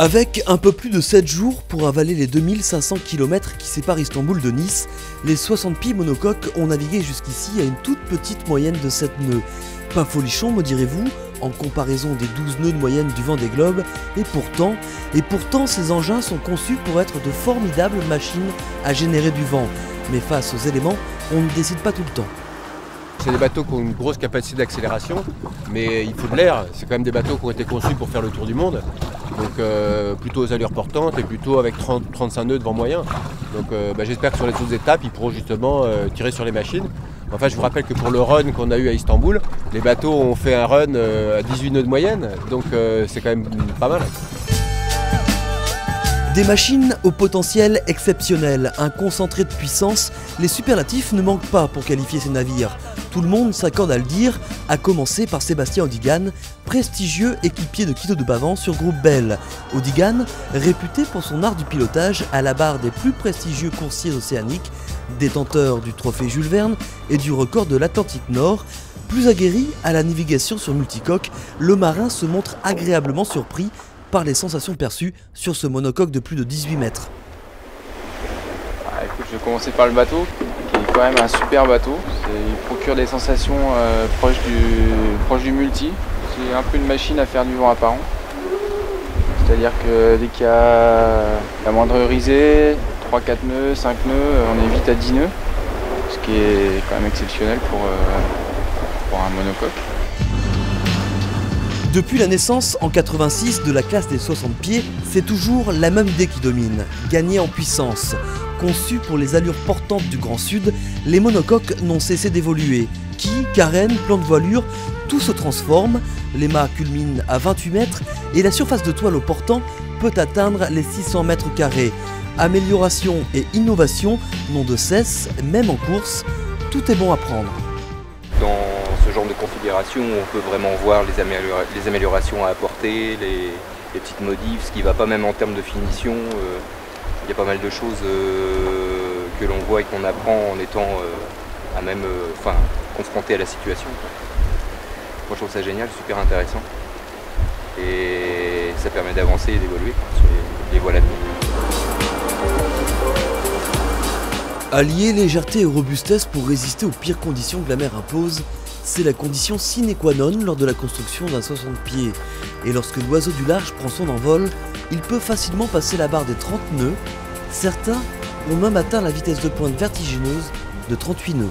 Avec un peu plus de 7 jours pour avaler les 2500 km qui séparent Istanbul de Nice, les 60 pieds monocoques ont navigué jusqu'ici à une toute petite moyenne de 7 nœuds. Pas folichon, me direz-vous, en comparaison des 12 nœuds de moyenne du Vendée Globe, et pourtant ces engins sont conçus pour être de formidables machines à générer du vent. Mais face aux éléments, on ne décide pas tout le temps. C'est des bateaux qui ont une grosse capacité d'accélération, mais il faut de l'air. C'est quand même des bateaux qui ont été conçus pour faire le tour du monde. Donc plutôt aux allures portantes et plutôt avec 30-35 nœuds de vent moyen. Donc j'espère que sur les autres étapes, ils pourront justement tirer sur les machines. Enfin, je vous rappelle que pour le run qu'on a eu à Istanbul, les bateaux ont fait un run à 18 nœuds de moyenne, donc c'est quand même pas mal. Des machines au potentiel exceptionnel, un concentré de puissance, les superlatifs ne manquent pas pour qualifier ces navires. Tout le monde s'accorde à le dire, à commencer par Sébastien Audigan, prestigieux équipier de Quito de Bavent sur Groupe Bell. Audigan, réputé pour son art du pilotage à la barre des plus prestigieux coursiers océaniques, détenteur du trophée Jules Verne et du record de l'Atlantique Nord, plus aguerri à la navigation sur multicoque, le marin se montre agréablement surpris par les sensations perçues sur ce monocoque de plus de 18 mètres. Écoute, je vais commencer par le bateau, qui est quand même un super bateau. Il procure des sensations proches du multi. C'est un peu une machine à faire du vent apparent. C'est-à-dire que dès qu'il y a la moindre risée, 3-4 nœuds, 5 nœuds, on est vite à 10 nœuds. Ce qui est quand même exceptionnel pour un monocoque. Depuis la naissance en 86 de la classe des 60 pieds, c'est toujours la même idée qui domine, gagner en puissance. Conçus pour les allures portantes du Grand Sud, les monocoques n'ont cessé d'évoluer. Quilles, carènes, plans de voilure, tout se transforme, les mâts culminent à 28 mètres et la surface de toile au portant peut atteindre les 600 mètres carrés. Amélioration et innovation n'ont de cesse, même en course, tout est bon à prendre. Dans ce genre de configuration, on peut vraiment voir les améliorations à apporter, les petites modifs, ce qui ne va pas même en termes de finition. Il y a pas mal de choses que l'on voit et qu'on apprend en étant confronté à la situation. Moi je trouve ça génial, super intéressant. Et ça permet d'avancer et d'évoluer sur les voies à l'avenir. Allier légèreté et robustesse pour résister aux pires conditions que la mer impose, c'est la condition sine qua non lors de la construction d'un 60 pieds. Et lorsque l'oiseau du large prend son envol, il peut facilement passer la barre des 30 nœuds. Certains ont même atteint la vitesse de pointe vertigineuse de 38 nœuds.